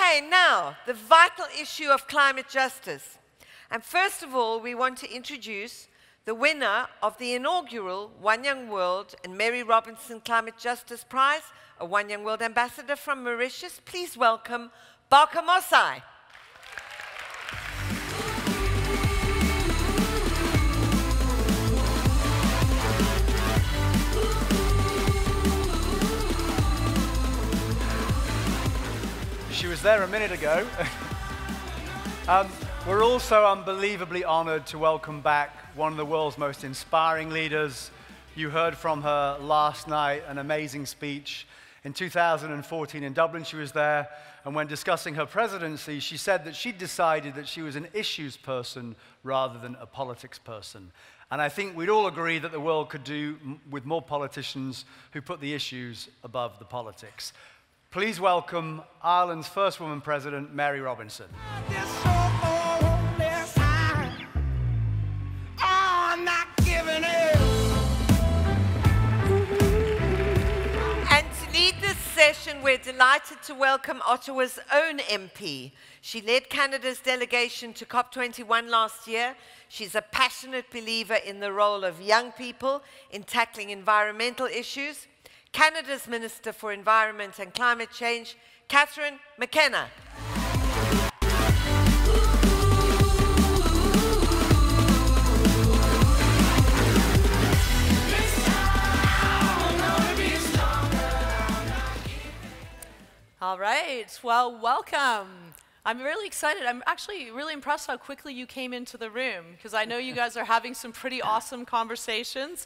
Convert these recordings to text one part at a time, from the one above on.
Okay, now, the vital issue of climate justice. And first of all, we want to introduce the winner of the inaugural One Young World and Mary Robinson Climate Justice Prize, a One Young World ambassador from Mauritius. Please welcome Barkha Mossae. She was there a minute ago. We're also unbelievably honored to welcome back one of the world's most inspiring leaders. You heard from her last night, an amazing speech. In 2014 in Dublin, she was there, and when discussing her presidency, she said that she'd decided that she was an issues person rather than a politics person. And I think we'd all agree that the world could do with more politicians who put the issues above the politics. Please welcome Ireland's first woman president, Mary Robinson. And to lead this session, we're delighted to welcome Ottawa's own MP. She led Canada's delegation to COP21 last year. She's a passionate believer in the role of young people in tackling environmental issues. Canada's Minister for Environment and Climate Change, McKenna. All right, well, welcome. I'm really excited. I'm actually really impressed how quickly you came into the room, because I know you guys are having some pretty awesome conversations.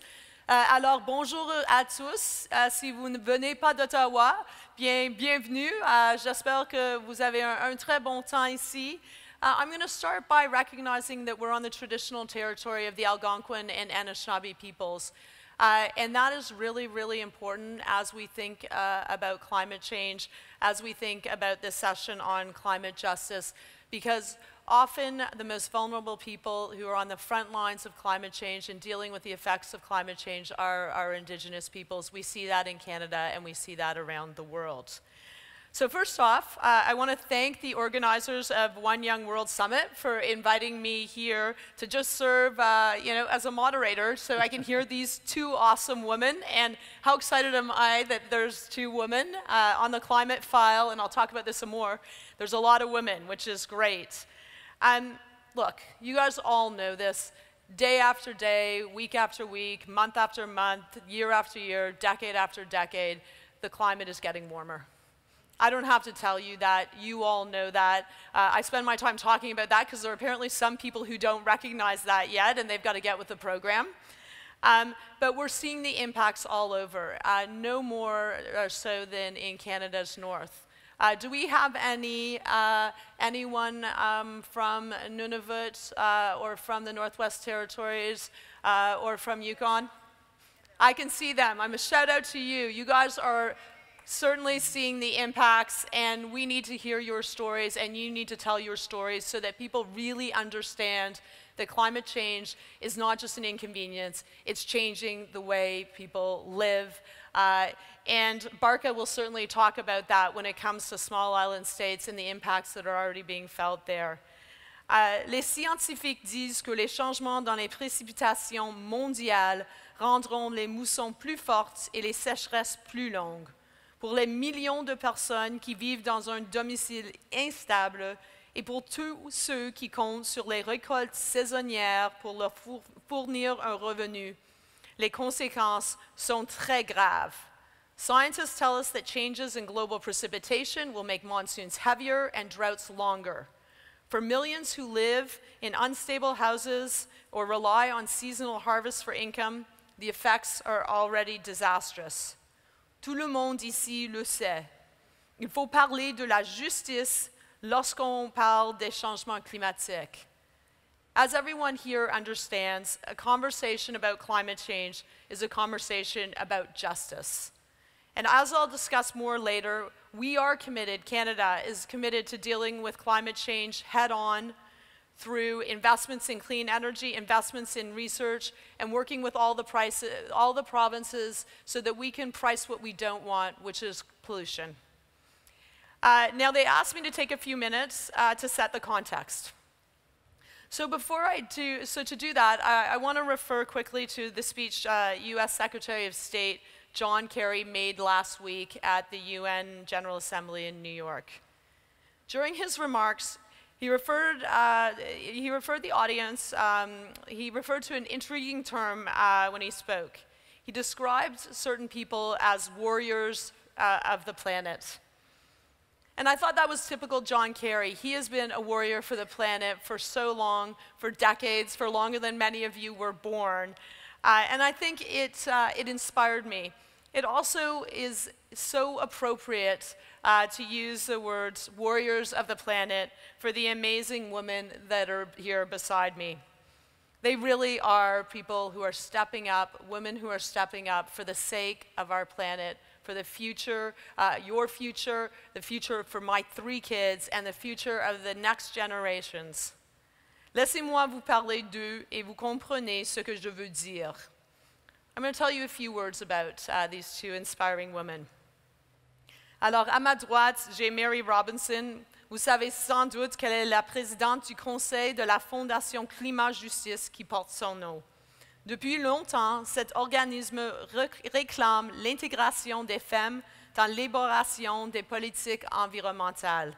Alors, bonjour à tous. Si vous ne venez pas d'Ottawa, bienvenue. J'espère que vous avez un très bon temps ici. I'm going to start by recognizing that we're on the traditional territory of the Algonquin and Anishinaabe peoples. And that is really, really important as we think about climate change, as we think about this session on climate justice, because often the most vulnerable people who are on the front lines of climate change and dealing with the effects of climate change are Indigenous peoples. We see that in Canada and we see that around the world. So first off, I want to thank the organizers of One Young World Summit for inviting me here to just serve as a moderator so I can hear these two awesome women. And how excited am I that there's two women on the climate file, and I'll talk about this some more. There's a lot of women, which is great. Look, you guys all know this. Day after day, week after week, month after month, year after year, decade after decade, the climate is getting warmer. I don't have to tell you that. You all know that. I spend my time talking about that because there are apparently some people who don't recognize that yet, and they've got to get with the program. But we're seeing the impacts all over, no more so than in Canada's north. Do we have anyone from Nunavut or from the Northwest Territories or from Yukon? I can see them. I'm a shout out to you. You guys are certainly seeing the impacts, and we need to hear your stories, and you need to tell your stories so that people really understand that climate change is not just an inconvenience, it's changing the way people live. And Barkha will certainly talk about that when it comes to small island states and the impacts that are already being felt there. Les scientifiques disent que les changements dans les précipitations mondiales rendront les moussons plus fortes et les sécheresses plus longues. Pour les millions de personnes qui vivent dans un domicile instable et pour tous ceux qui comptent sur les récoltes saisonnières pour leur fournir un revenu, les conséquences sont très graves. Scientists tell us that changes in global precipitation will make monsoons heavier and droughts longer. For millions who live in unstable houses or rely on seasonal harvests for income, the effects are already disastrous. Tout le monde ici le sait. Il faut parler de la justice lorsqu'on parle des changements climatiques. As everyone here understands, a conversation about climate change is a conversation about justice. And as I'll discuss more later, we are committed, Canada is committed to dealing with climate change head-on through investments in clean energy, investments in research, and working with all the provinces so that we can price what we don't want, which is pollution. Now, they asked me to take a few minutes to set the context. So to do that, I want to refer quickly to the speech U.S. Secretary of State John Kerry made last week at the UN General Assembly in New York. During his remarks, he referred the audience, he referred to an intriguing term when he spoke. He described certain people as warriors of the planet. And I thought that was typical John Kerry. He has been a warrior for the planet for so long, for decades, for longer than many of you were born. And I think it inspired me. It also is so appropriate to use the words warriors of the planet for the amazing women that are here beside me. They really are people who are stepping up, women who are stepping up for the sake of our planet, for the future, your future, the future for my 3 kids, and the future of the next generations. Laissez-moi vous parler d'eux et vous comprenez ce que je veux dire. I'm going to tell you a few words about these 2 inspiring women. Alors, à ma droite, j'ai Mary Robinson. Vous savez sans doute qu'elle est la présidente du conseil de la Fondation Climat Justice qui porte son nom. Depuis longtemps, cet organisme réclame l'intégration des femmes dans l'élaboration des politiques environnementales.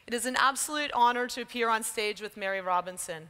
It is an absolute honor to appear on stage with Mary Robinson.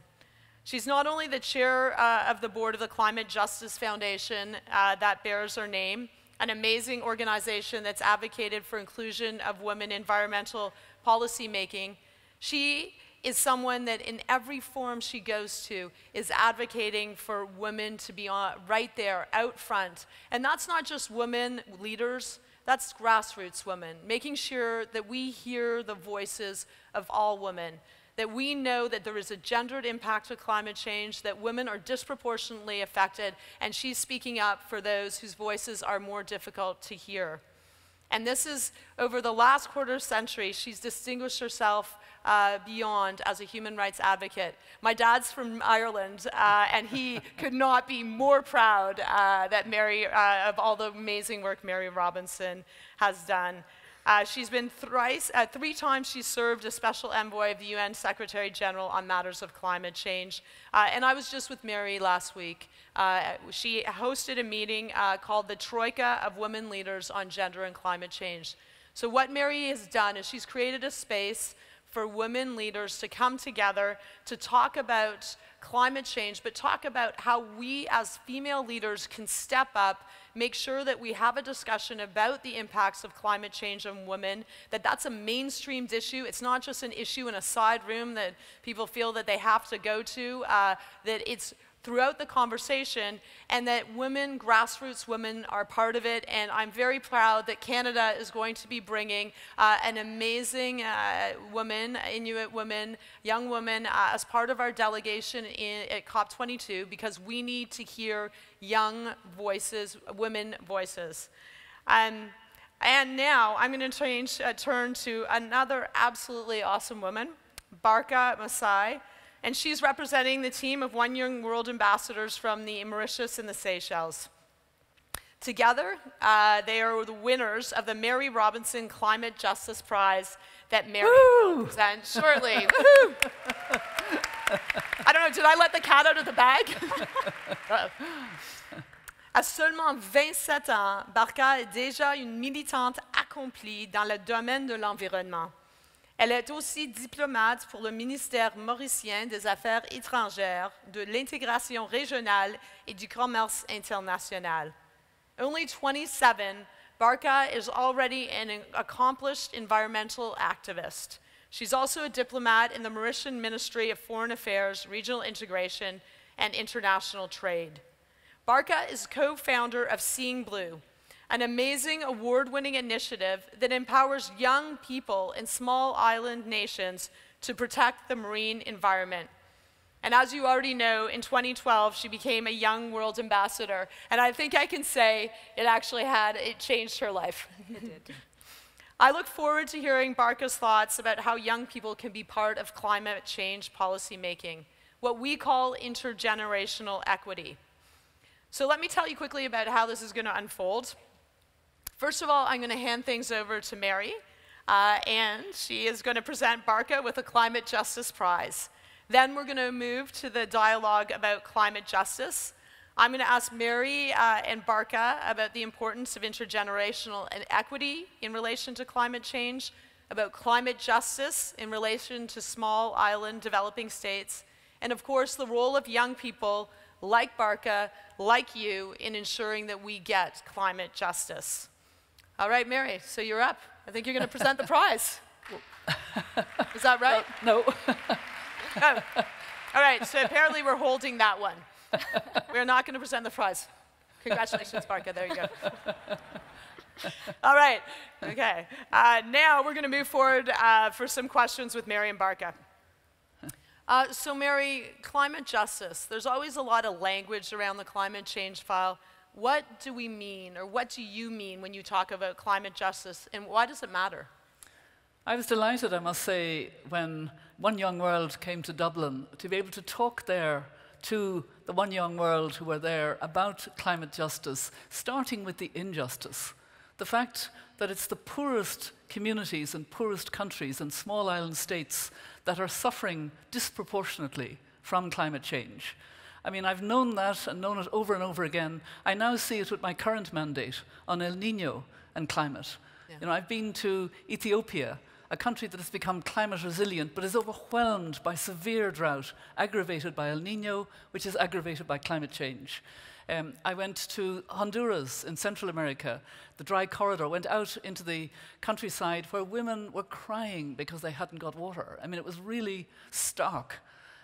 She's not only the chair of the board of the Climate Justice Foundation that bears her name, an amazing organization that's advocated for inclusion of women in environmental policy making. She is someone that in every forum she goes to is advocating for women to be right there, out front. And that's not just women leaders, that's grassroots women, making sure that we hear the voices of all women, that we know that there is a gendered impact of climate change, that women are disproportionately affected, and she's speaking up for those whose voices are more difficult to hear. And this is, over the last quarter century, she's distinguished herself beyond as a human rights advocate. My dad's from Ireland, and he could not be more proud that of all the amazing work Mary Robinson has done. She's been 3 times she's served as special envoy of the UN Secretary General on matters of climate change. And I was just with Mary last week. She hosted a meeting called the Troika of Women Leaders on Gender and Climate Change. So what Mary has done is she's created a space for women leaders to come together to talk about climate change, but talk about how we as female leaders can step up, make sure that we have a discussion about the impacts of climate change on women, that that's a mainstreamed issue. It's not just an issue in a side room that people feel that they have to go to, that it's throughout the conversation, and that women, grassroots women, are part of it. And I'm very proud that Canada is going to be bringing an amazing woman, Inuit woman, young woman, as part of our delegation at COP22, because we need to hear young voices, women voices. And now I'm going to turn to another absolutely awesome woman, Barkha Mossae. And she's representing the team of One Young World Ambassadors from the Mauritius and the Seychelles. Together, they are the winners of the Mary Robinson Climate Justice Prize that Mary will present shortly. Woohoo! I don't know, did I let the cat out of the bag? À seulement 27 ans, Barkha est déjà une militante accomplie dans le domaine de l'environnement. Elle est aussi diplomate pour le ministère mauricien des Affaires étrangères, de l'intégration régionale et du commerce international. Only 27, Barkha is already an accomplished environmental activist. She's also a diplomat in the Mauritian Ministry of Foreign Affairs, Regional Integration, and International Trade. Barkha is co-founder of Seeing Blue, an amazing award-winning initiative that empowers young people in small island nations to protect the marine environment. And as you already know, in 2012, she became a Young World Ambassador. And I think I can say it changed her life. It did. I look forward to hearing Barkha's thoughts about how young people can be part of climate change policy making, what we call intergenerational equity. So let me tell you quickly about how this is going to unfold. First of all, I'm going to hand things over to Mary. and she is going to present Barkha with a Climate Justice Prize. Then we're going to move to the dialogue about climate justice. I'm going to ask Mary and Barkha about the importance of intergenerational and equity in relation to climate change, about climate justice in relation to small island developing states, and of course the role of young people like Barkha, like you, in ensuring that we get climate justice. All right, Mary, so you're up. I think you're going to present the prize. Is that right? No. Oh. All right, so apparently we're holding that one. We're not going to present the prize. Congratulations, Barkha. There you go. All right. Okay. Now we're going to move forward for some questions with Mary and Barkha. So Mary, climate justice. There's always a lot of language around the climate change file. What do we mean, or what do you mean when you talk about climate justice, and why does it matter? I was delighted, I must say, when One Young World came to Dublin, to be able to talk there to the One Young World who were there about climate justice, starting with the injustice. The fact that it's the poorest communities and poorest countries and small island states that are suffering disproportionately from climate change. I mean, I've known that and known it over and over again. I now see it with my current mandate on El Niño and climate. Yeah. You know, I've been to Ethiopia, a country that has become climate resilient but is overwhelmed by severe drought, aggravated by El Niño, which is aggravated by climate change. I went to Honduras in Central America. The dry corridor, went out into the countryside where women were crying because they hadn't got water. I mean, it was really stark.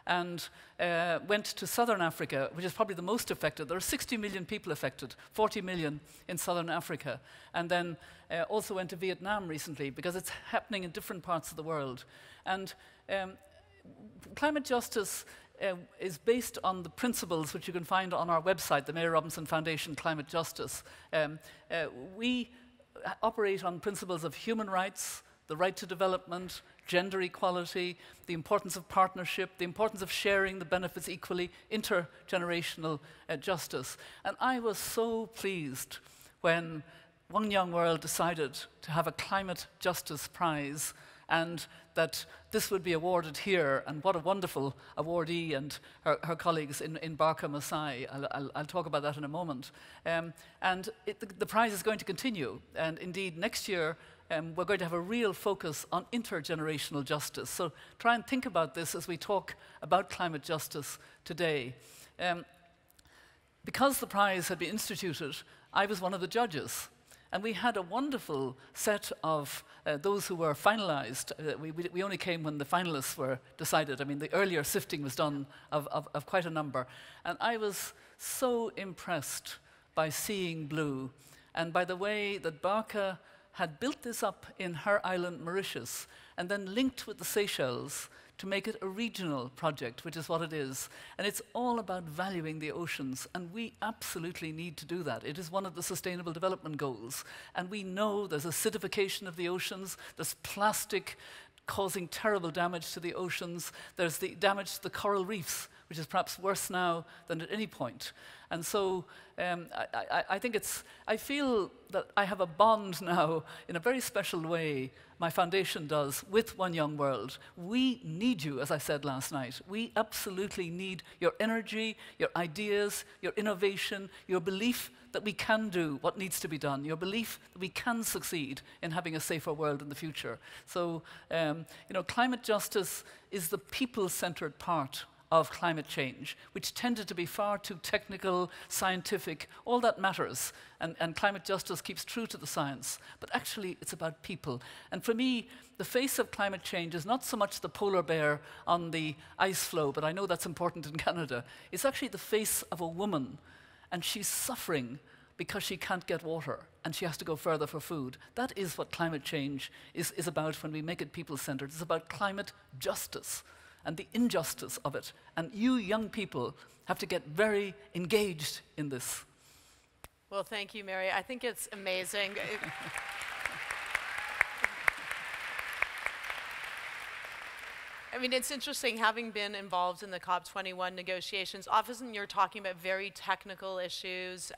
And went to Southern Africa, which is probably the most affected. There are 60 million people affected, 40 million in Southern Africa. And then also went to Vietnam recently, because it's happening in different parts of the world. And climate justice is based on the principles which you can find on our website, the Mary Robinson Foundation Climate Justice. We operate on principles of human rights, the right to development, gender equality, the importance of partnership, the importance of sharing the benefits equally, intergenerational justice. And I was so pleased when One Young World decided to have a Climate Justice Prize, and that this would be awarded here, and what a wonderful awardee and her colleagues in Barkha, Mossae. I'll talk about that in a moment. And the prize is going to continue, and indeed next year we're going to have a real focus on intergenerational justice. So try and think about this as we talk about climate justice today. Because the prize had been instituted, I was one of the judges. And we had a wonderful set of those who were finalized. We only came when the finalists were decided. I mean, the earlier sifting was done of quite a number. And I was so impressed by seeing blue and by the way that Barkha had built this up in her island, Mauritius, and then linked with the Seychelles to make it a regional project, which is what it is. And it's all about valuing the oceans, and we absolutely need to do that. It is one of the Sustainable Development Goals. And we know there's acidification of the oceans, there's plastic causing terrible damage to the oceans, there's the damage to the coral reefs, which is perhaps worse now than at any point. And so I think I feel that I have a bond now in a very special way, my foundation does, with One Young World. We need you, as I said last night. We absolutely need your energy, your ideas, your innovation, your belief that we can do what needs to be done, your belief that we can succeed in having a safer world in the future. So, climate justice is the people-centered part of climate change, which tended to be far too technical, scientific. All that matters, and climate justice keeps true to the science, but actually it's about people. And for me, the face of climate change is not so much the polar bear on the ice floe, but I know that's important in Canada. It's actually the face of a woman, and she's suffering because she can't get water, and she has to go further for food. That is what climate change is about when we make it people-centered. It's about climate justice and the injustice of it. And you young people have to get very engaged in this. Well, thank you, Mary. I think it's amazing. I mean, it's interesting, having been involved in the COP21 negotiations, often you're talking about very technical issues,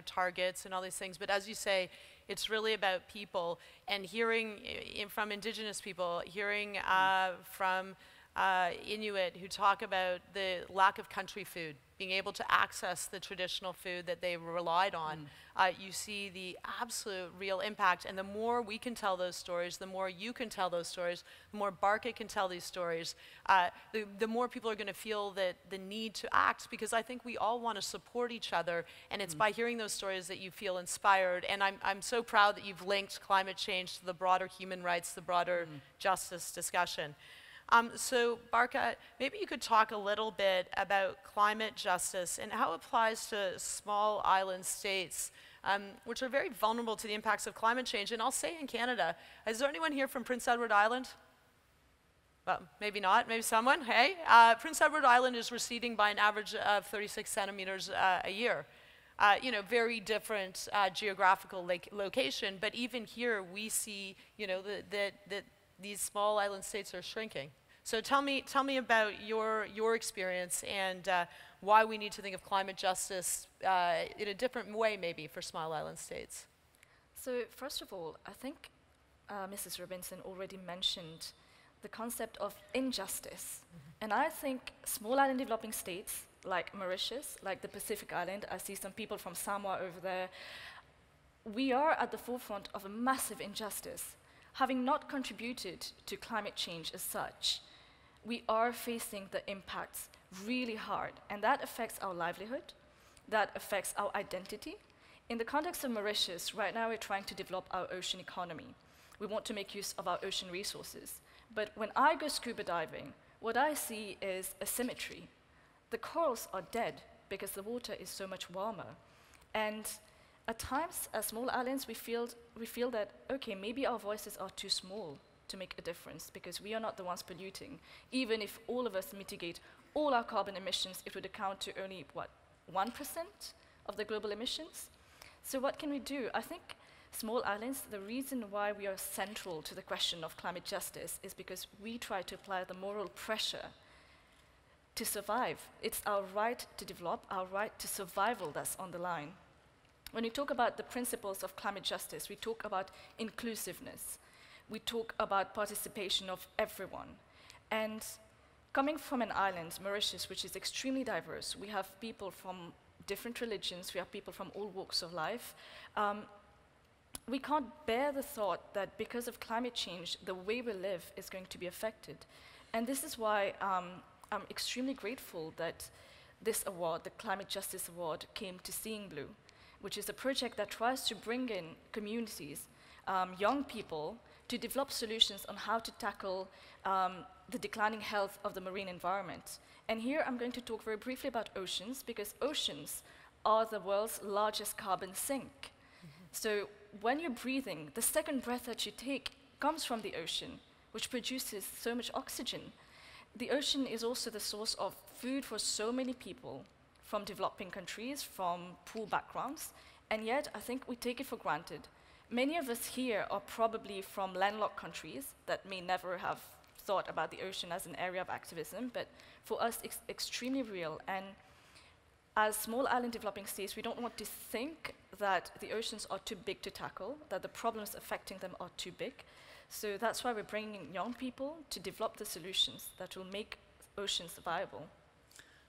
targets and all these things, but as you say, It's really about people, and hearing from Indigenous people, hearing from Inuit who talk about the lack of country food, being able to access the traditional food that they relied on. You see the absolute real impact, and the more we can tell those stories, the more you can tell those stories, the more Barkha can tell these stories, the more people are going to feel that the need to act, because I think we all want to support each other, and it's by hearing those stories that you feel inspired. And I'm so proud that you've linked climate change to the broader human rights, the broader justice discussion. So Barkha, maybe you could talk a little bit about climate justice and how it applies to small island states, which are very vulnerable to the impacts of climate change. And I'll say in Canada, is there anyone here from Prince Edward Island? Well, maybe not, maybe someone, hey? Prince Edward Island is receding by an average of 36 centimeters a year. You know, very different geographical location, but even here we see, you know, that these small island states are shrinking. So tell me about your experience and why we need to think of climate justice in a different way maybe for small island states. So first of all, I think Mrs. Robinson already mentioned the concept of injustice. And I think small island developing states like Mauritius, like the Pacific Island, I see some people from Samoa over there, we are at the forefront of a massive injustice. Having not contributed to climate change as such, we are facing the impacts really hard, and that affects our livelihood, that affects our identity. In the context of Mauritius, right now we're trying to develop our ocean economy. We want to make use of our ocean resources. But when I go scuba diving, what I see is asymmetry. The corals are dead because the water is so much warmer. And at times, as small islands, we feel that, okay, maybe our voices are too small to make a difference because we are not the ones polluting. Even if all of us mitigate all our carbon emissions, it would account to only, what, 1% of the global emissions? So what can we do? I think small islands, the reason why we are central to the question of climate justice is because we try to apply the moral pressure to survive. It's our right to develop, our right to survival that's on the line. When we talk about the principles of climate justice, we talk about inclusiveness. We talk about participation of everyone. And coming from an island, Mauritius, which is extremely diverse, we have people from different religions, we have people from all walks of life. We can't bear the thought that because of climate change, the way we live is going to be affected. And this is why I'm extremely grateful that this award, the Climate Justice Award, came to Seeing Blue, which is a project that tries to bring in communities, young people, to develop solutions on how to tackle the declining health of the marine environment. And here I'm going to talk very briefly about oceans, because oceans are the world's largest carbon sink. So when you're breathing, the second breath that you take comes from the ocean, which produces so much oxygen. The ocean is also the source of food for so many people from developing countries, from poor backgrounds, and yet I think we take it for granted. Many of us here are probably from landlocked countries that may never have thought about the ocean as an area of activism, but for us it's extremely real. And as small island developing states, we don't want to think that the oceans are too big to tackle, that the problems affecting them are too big. So that's why we're bringing young people to develop the solutions that will make oceans viable.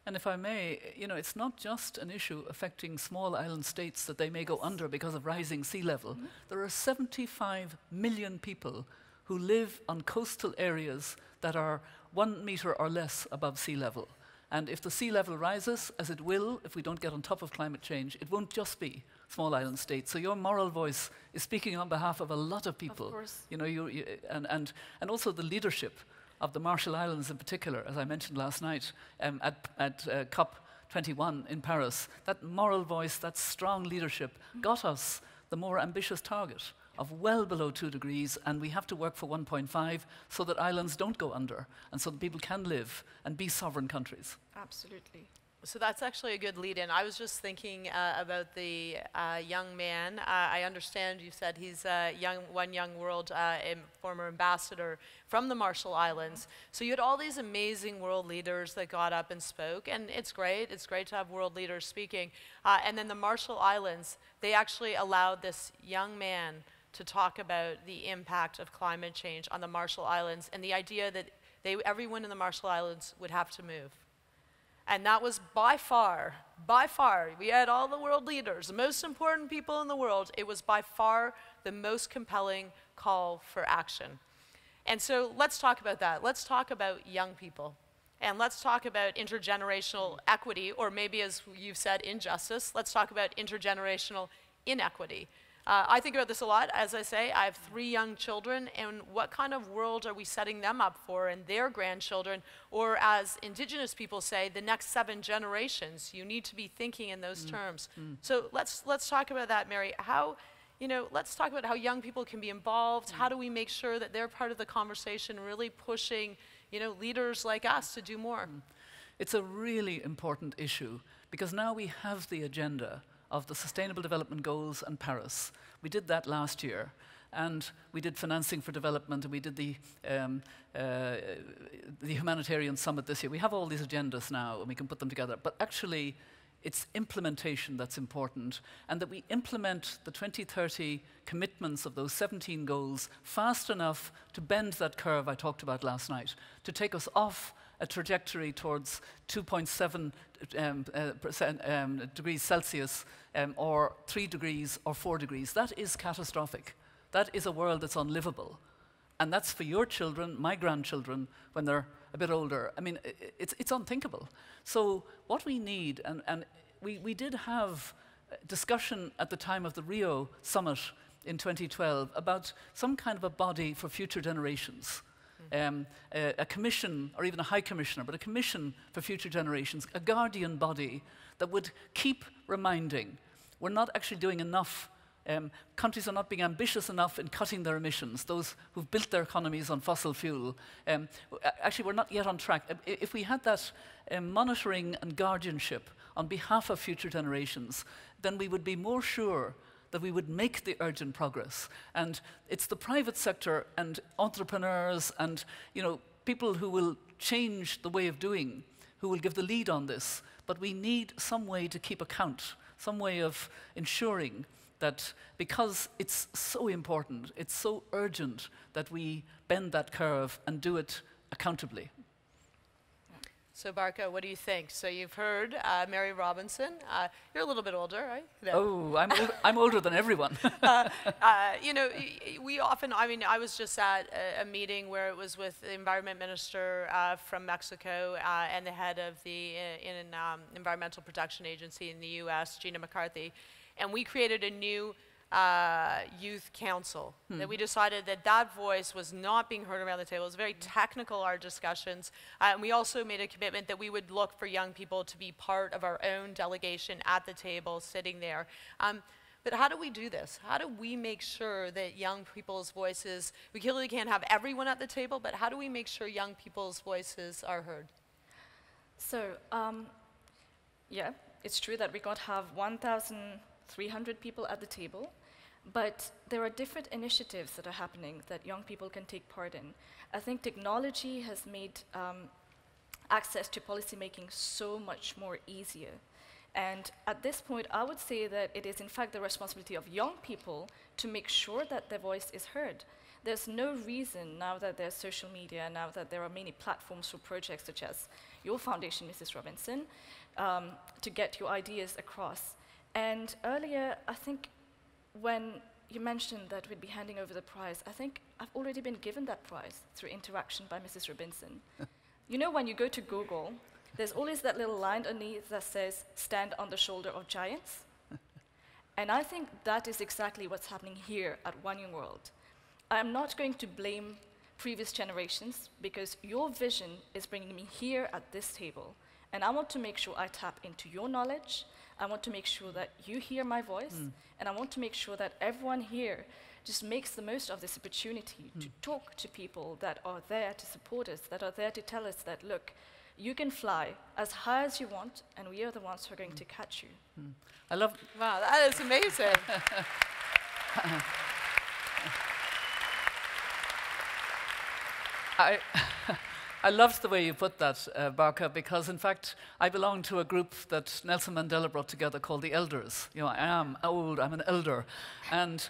And if I may, you know, it's not just an issue affecting small island states that they may go under because of rising sea level. There are 75 million people who live on coastal areas that are 1 meter or less above sea level. And if the sea level rises, as it will, if we don't get on top of climate change, it won't just be small island states. So your moral voice is speaking on behalf of a lot of people. Of course. You know, and also the leadership of the Marshall Islands in particular, as I mentioned last night at COP21 in Paris. That moral voice, that strong leadership got us the more ambitious target of well below 2 degrees, and we have to work for 1.5 so that islands don't go under and so that people can live and be sovereign countries. Absolutely. So that's actually a good lead-in. I was just thinking about the young man. I understand you said he's one young world former ambassador from the Marshall Islands. So you had all these amazing world leaders that got up and spoke, and it's great. It's great to have world leaders speaking. And then the Marshall Islands, they actually allowed this young man to talk about the impact of climate change on the Marshall Islands and the idea that everyone in the Marshall Islands would have to move. And that was by far, we had all the world leaders, the most important people in the world. It was by far the most compelling call for action. And so let's talk about that. Let's talk about young people. And let's talk about intergenerational equity, or maybe as you've said, injustice. Let's talk about intergenerational inequity. I think about this a lot. As I say, I have 3 young children, and what kind of world are we setting them up for and their grandchildren? Or as Indigenous people say, the next 7 generations. You need to be thinking in those terms. So let's talk about that, Mary. Let's talk about how young people can be involved. How do we make sure that they're part of the conversation, really pushing, leaders like us to do more? It's a really important issue, because now we have the agenda of the Sustainable Development Goals and Paris. We did that last year, and we did financing for development, and we did the humanitarian summit this year. We have all these agendas now, and we can put them together. But actually, it's implementation that's important, and that we implement the 2030 commitments of those 17 goals fast enough to bend that curve I talked about last night, to take us off a trajectory towards 2.7 degrees Celsius, or 3 degrees or 4 degrees. That is catastrophic. That is a world that's unlivable. And that's for your children, my grandchildren, when they're a bit older. I mean, it's unthinkable. So what we need, and we did have discussion at the time of the Rio summit in 2012 about some kind of a body for future generations. A commission, or even a high commissioner, but a commission for future generations, a guardian body that would keep reminding we're not actually doing enough. Countries are not being ambitious enough in cutting their emissions. Those who've built their economies on fossil fuel, actually we're not yet on track. If we had that monitoring and guardianship on behalf of future generations, then we would be more sure that we would make the urgent progress. And it's the private sector and entrepreneurs and people who will change the way of doing, who will give the lead on this. But we need some way to keep account, some way of ensuring that, because it's so important, it's so urgent, that we bend that curve and do it accountably. So Barkha, what do you think? So you've heard Mary Robinson. You're a little bit older, right? No. Oh, I'm older than everyone. We often, I was just at a meeting where it was with the environment minister from Mexico and the head of the Environmental Protection Agency in the US, Gina McCarthy, and we created a new youth council, that we decided that voice was not being heard around the table. It was very technical, our discussions. And we also made a commitment that we would look for young people to be part of our own delegation at the table, sitting there. But how do we do this? How do we make sure that young people's voices, we clearly can't have everyone at the table, but how do we make sure young people's voices are heard? So, yeah, it's true that we can't have 1,300 people at the table, but there are different initiatives that are happening that young people can take part in. I think technology has made access to policymaking so much more easier. And at this point, I would say that it is in fact the responsibility of young people to make sure that their voice is heard. There's no reason, now that there's social media, now that there are many platforms for projects such as your foundation, Mrs. Robinson, to get your ideas across. And earlier, I think when you mentioned that we'd be handing over the prize, I think I've already been given that prize through interaction by Mrs. Robinson. You know, when you go to Google, there's always that little line underneath that says, "Stand on the shoulder of giants." And I think that is exactly what's happening here at One Young World. I'm not going to blame previous generations, because your vision is bringing me here at this table. And I want to make sure I tap into your knowledge. I want to make sure that you hear my voice. And I want to make sure that everyone here just makes the most of this opportunity to talk to people that are there to support us, that are there to tell us that, look, You can fly as high as you want, and we are the ones who are going to catch you. I love. Wow, that is amazing. I loved the way you put that, Barkha, because in fact, I belong to a group that Nelson Mandela brought together called the Elders. You know, I am old, I'm an elder. And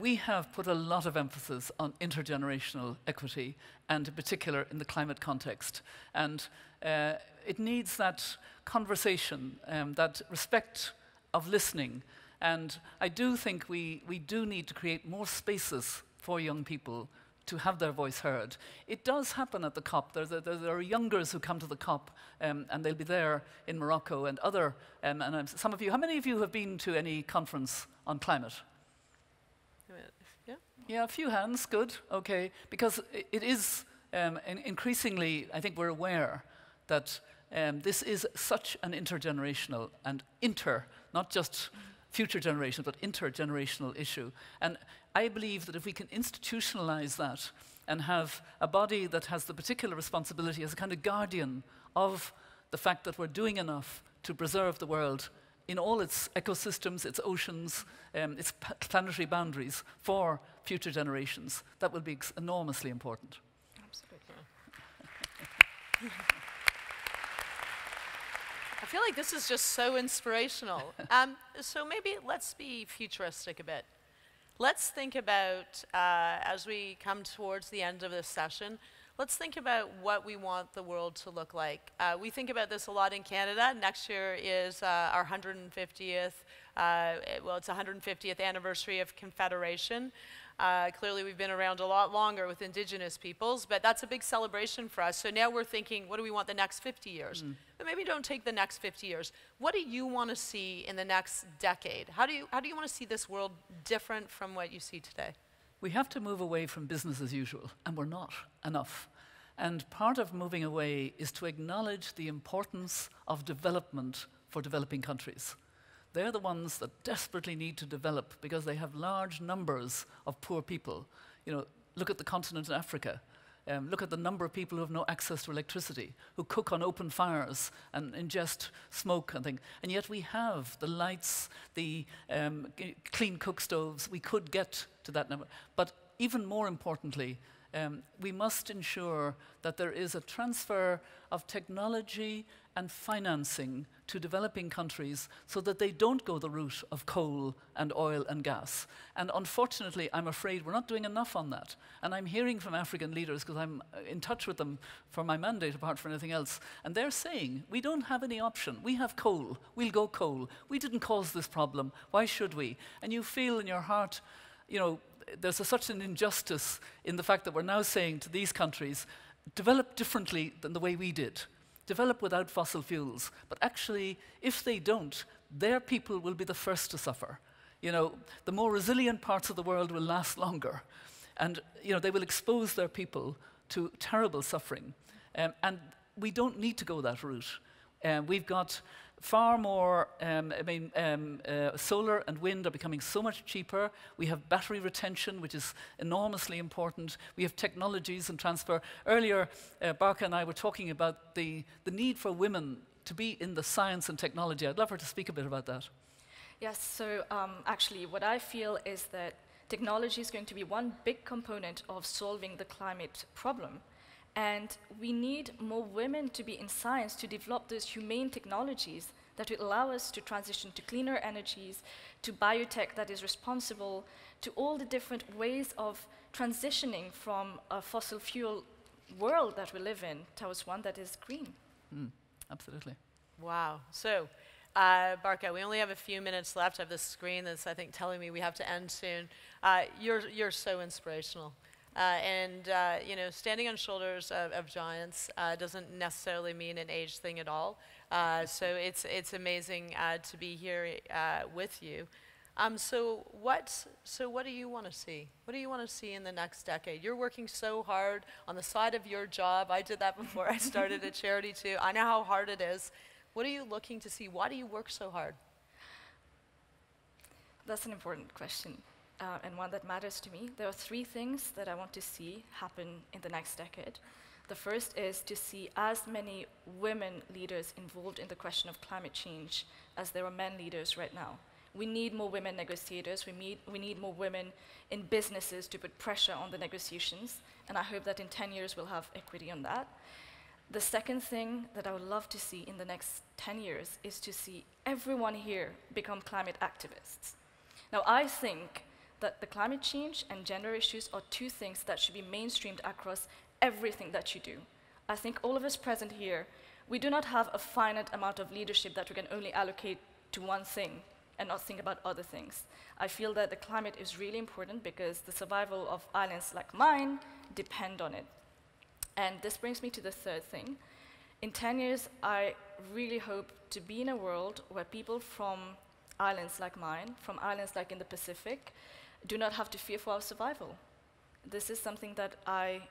we have put a lot of emphasis on intergenerational equity, and in particular in the climate context. And it needs that conversation, that respect of listening. And I do think we do need to create more spaces for young people to have their voice heard. It does happen at the COP. There are youngers who come to the COP, and they'll be there in Morocco and other, some of you, how many of you have been to any conference on climate? Yeah. Yeah, a few hands, good, okay. Because it is increasingly, I think we're aware that this is such an intergenerational and not just future generations, but intergenerational issue. And I believe that if we can institutionalize that and have a body that has the particular responsibility as a kind of guardian of the fact that we're doing enough to preserve the world in all its ecosystems, its oceans, its planetary boundaries for future generations, that will be enormously important. Absolutely. I feel like this is just so inspirational. So maybe let's be futuristic a bit. Let's think about, as we come towards the end of this session, let's think about what we want the world to look like. We think about this a lot in Canada. Next year is our 150th, it's 150th anniversary of Confederation. Clearly we've been around a lot longer with Indigenous peoples, but that's a big celebration for us. So now we're thinking, what do we want the next 50 years? But maybe don't take the next 50 years. What do you want to see in the next decade? How do you want to see this world different from what you see today? We have to move away from business as usual, and we're not enough. And part of moving away is to acknowledge the importance of development for developing countries. They're the ones that desperately need to develop because they have large numbers of poor people. You know, look at the continent of Africa. Look at the number of people who have no access to electricity, who cook on open fires and ingest smoke and things. And yet we have the lights, the clean cook stoves. We could get to that number. But even more importantly, we must ensure that there is a transfer of technology and financing to developing countries so that they don't go the route of coal and oil and gas. And unfortunately, I'm afraid we're not doing enough on that. And I'm hearing from African leaders, because I'm in touch with them for my mandate apart from anything else, and they're saying, we don't have any option. We have coal. We'll go coal. We didn't cause this problem. Why should we? And you feel in your heart, you know, there's such an injustice in the fact that we're now saying to these countries, develop differently than the way we did. Develop without fossil fuels. But actually, if they don't, their people will be the first to suffer. You know, the more resilient parts of the world will last longer. And, you know, they will expose their people to terrible suffering. And we don't need to go that route. We've got far more, solar and wind are becoming so much cheaper. We have battery retention, which is enormously important. We have technologies and transfer. Earlier, Barkha and I were talking about the need for women to be in the science and technology. I'd love her to speak a bit about that. Yes, so actually what I feel is that technology is going to be one big component of solving the climate problem. And we need more women to be in science to develop those humane technologies that will allow us to transition to cleaner energies, to biotech that is responsible, to all the different ways of transitioning from a fossil fuel world that we live in towards one that is green. Absolutely. Wow. So, Barkha, we only have a few minutes left. I have this screen that's, I think, telling me we have to end soon. You're so inspirational. You know, standing on shoulders of giants doesn't necessarily mean an age thing at all. So it's amazing to be here with you. So what do you want to see? What do you want to see in the next decade? You're working so hard on the side of your job. I did that before I started a charity too. I know how hard it is. What are you looking to see? Why do you work so hard? That's an important question. And one that matters to me. There are three things that I want to see happen in the next decade. The first is to see as many women leaders involved in the question of climate change as there are men leaders right now. We need more women negotiators. We need more women in businesses to put pressure on the negotiations. And I hope that in 10 years we'll have equity on that. The second thing that I would love to see in the next 10 years is to see everyone here become climate activists. Now, I think that the climate change and gender issues are two things that should be mainstreamed across everything that you do. I think all of us present here, we do not have a finite amount of leadership that we can only allocate to one thing and not think about other things. I feel that the climate is really important because the survival of islands like mine depend on it. And this brings me to the third thing. In 10 years, I really hope to be in a world where people from islands like mine, from islands like in the Pacific, do not have to fear for our survival. This is something that I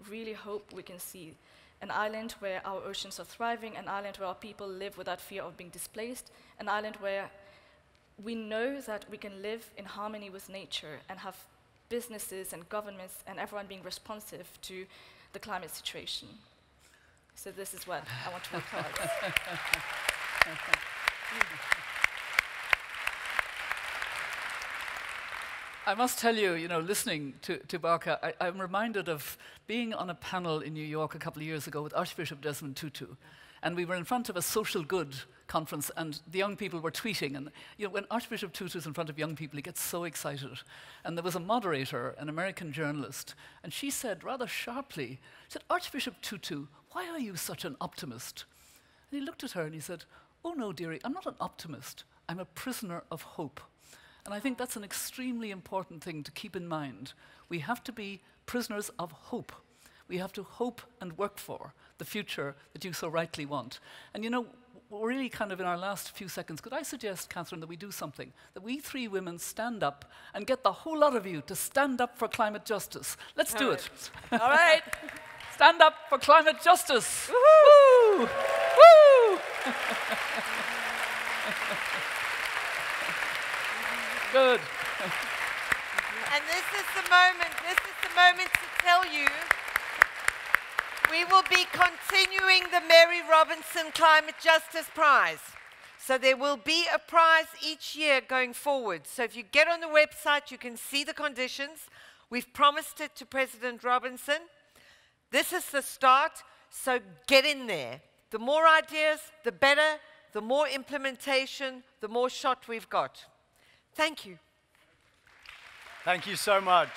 really hope we can see. An island where our oceans are thriving, an island where our people live without fear of being displaced, an island where we know that we can live in harmony with nature and have businesses and governments and everyone being responsive to the climate situation. So this is what I want to work towards. I must tell you, listening to Barkha, I'm reminded of being on a panel in New York a couple of years ago with Archbishop Desmond Tutu. And we were in front of a social good conference, and the young people were tweeting. And when Archbishop Tutu's in front of young people, he gets so excited. And there was a moderator, an American journalist, and she said rather sharply, she said, "Archbishop Tutu, why are you such an optimist?" And he looked at her and he said, "Oh no, dearie, I'm not an optimist. I'm a prisoner of hope." And I think that's an extremely important thing to keep in mind. We have to be prisoners of hope. We have to hope and work for the future that you so rightly want. And we're really kind of in our last few seconds. Could I suggest, Catherine, that we do something? That we three women stand up and get the whole lot of you to stand up for climate justice. Let's do it. All right. Stand up for climate justice. Woo! Woo! Good. And this is the moment to tell you we will be continuing the Mary Robinson Climate Justice Prize. So there will be a prize each year going forward. So if you get on the website, you can see the conditions. We've promised it to President Robinson. This is the start, so get in there. The more ideas, the better. The more implementation, the more shot we've got. Thank you. Thank you so much.